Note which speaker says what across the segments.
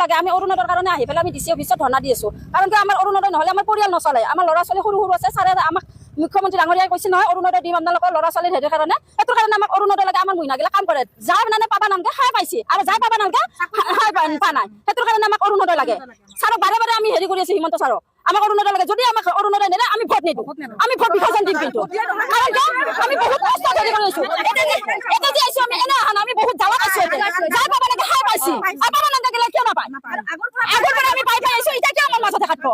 Speaker 1: লাগে আমি অৰুণোদয়ৰ কাৰণে আহি পেলাই আমি ডিচি অফিচত ধৰ্ণা দি আছো কাৰণ কি আমাৰ অৰুণোদয় নহ'লে আমাৰ পৰিয়াল নচলে আমাৰ ল'ৰা ছোৱালী সৰু সৰু আছে ছাৰে আমাক মুখ্যমন্ত্ৰী ডাঙৰীয়াই কৈছে নহয় অৰুণোদয় দিম আপোনালোকৰ ল'ৰা ছোৱালীৰ হেৰিৰ কাৰণে সেইটো কাৰণে আমাক অৰুণোদয় লাগে আমাৰ মহিলাগিলা কাম কৰে যাৰ মানে পাবা নামকে খাই পাইছে আৰু যাৰ পাবা নামকে খাই পা নাই সেইটো কাৰণে আমাক অৰুণোদয় লাগে ছাৰক বাৰে বাৰে আমি হেৰি কৰি আছো হিমন্ত ছাৰক আমাক অৰুণোদয় লাগে যদি আমাক অৰুণোদয় নিদিয়ে আমি ভোট নিদিওঁ আমি ভোট বিসৰ্জন দিম কিন্তু কাৰণ আমি বহুত কষ্ট হেৰি কৰি আছো এতিয়া যে আইছো আমি এনে আহান আমি বহুত জালত আছো যাৰ পাবা নামকে খাই পাইছে আৰু পাবা নামকে গেলে কিয় নাপায় আগৰ পৰা আমি পাই আইছো এতিয়া কিয় আমাৰ মাজতে কাটব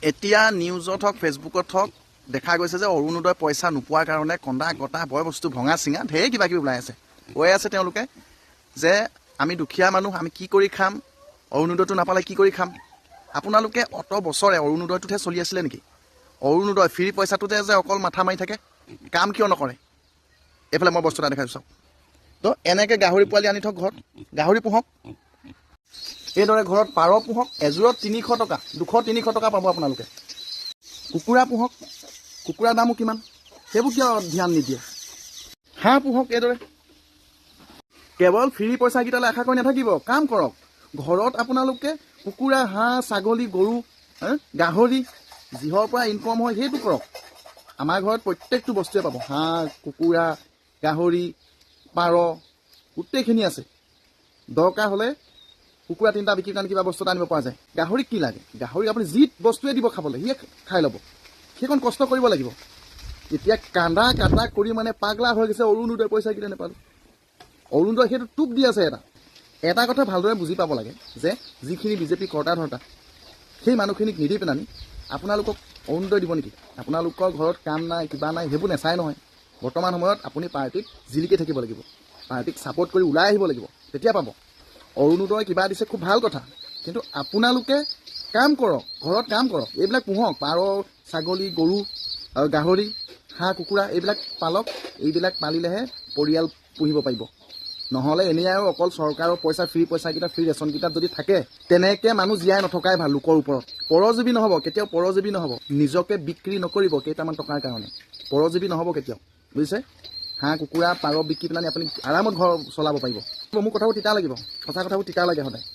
Speaker 2: এতিয়া নিউজত হওক ফেচবুকত হওক দেখা গৈছে যে অৰুণোদয় পইচা নোপোৱাৰ কাৰণে কন্দা কটা বয় বস্তু ভঙা চিঙা ঢেৰ কিবা কিবি ওলাই আছে কৈ আছে তেওঁলোকে যে আমি দুখীয়া মানুহ আমি কি কৰি খাম অৰুণোদয়টো নাপালে কি কৰি খাম আপোনালোকে অত বছৰে অৰুণোদয়টোতহে চলি আছিলে নেকি অৰুণোদয় ফ্ৰী পইচাটোতে যে অকল মাথা মাৰি থাকে কাম কিয় নকৰে এইফালে মই বস্তু এটা দেখাইছোঁ চাওক তো এনেকৈ গাহৰি পোৱালি আনি থওক ঘৰত গাহৰি পোহক এইদৰে ঘৰত পাৰ পোহক এযোৰত 300 টকা 200-300 টকা পাব আপোনালোকে কুকুৰা পোহক কুকুৰাৰ দামো কিমান সেইবোৰ কিয় ধ্যান নিদিয়ে হাঁহ পোহক এইদৰে কেৱল ফ্ৰী পইচাকেইটালৈ আশা কৰি নাথাকিব কাম কৰক ঘৰত আপোনালোকে কুকুৰা হাঁহ ছাগলী গৰু গাহৰি যিহৰ পৰা ইনকম হয় সেইটো কৰক আমাৰ ঘৰত প্ৰত্যেকটো বস্তুৱে পাব হাঁহ কুকুৰা গাহৰি পাৰ গোটেইখিনি আছে দৰকাৰ হ'লে কুকুৰা 3টা বিক্ৰীৰ কাৰণে কিবা বস্তু আনিব পৰা যায় গাহৰিক কি লাগে গাহৰিক আপুনি যি বস্তুৱে দিব খাবলৈ সিয়ে খাই ল'ব সেইকণ কষ্ট কৰিব লাগিব এতিয়া কান্দা কাটা কৰি মানে পাগলা হৈ গৈছে অৰুণোদয় পইচা কেইটা নাপালোঁ অৰুণোদয় সেইটো টোপ দি আছে এটা কথা ভালদৰে বুজি পাব লাগে যে যিখিনি বিজেপি কৰ্তা ধৰ্তা সেই মানুহখিনিক নিদি পেলানি আপোনালোকক অৰুণোদয় দিব নেকি আপোনালোকৰ ঘৰত কাম নাই কিবা নাই সেইবোৰ নেচাই নহয় বৰ্তমান সময়ত আপুনি পাৰ্টিক জিলিকি থাকিব লাগিব পাৰ্টিক ছাপোৰ্ট কৰি ওলাই আহিব লাগিব তেতিয়া পাব অৰুণোদয় কিবা দিছে খুব ভাল কথা কিন্তু আপোনালোকে কাম কৰক ঘৰত কাম কৰক এইবিলাক পোহক পাৰ ছাগলী গৰু গাহৰি হাঁহ কুকুৰা এইবিলাক পালক এইবিলাক পালিলেহে পৰিয়াল পুহিব পাৰিব নহ'লে এনেই আৰু অকল চৰকাৰৰ পইচা ফ্ৰী পইচাকেইটা ফ্ৰী ৰেচনকেইটাত যদি থাকে তেনেকৈ মানুহ জীয়াই নথকাই ভাল লোকৰ ওপৰত পৰজীৱী নহ'ব কেতিয়াও পৰজীৱী নহ'ব নিজকে বিক্ৰী নকৰিব কেইটামান টকাৰ কাৰণে পৰজীৱী নহ'ব কেতিয়াও বুজিছে হাঁহ কুকুৰা পাৰ বিক্ৰী পেলাই আপুনি আৰামত ঘৰ চলাব পাৰিব মোৰ কথাবোৰ তিতা লাগিব সঁচা কথাবোৰ তিতা লাগে সদায়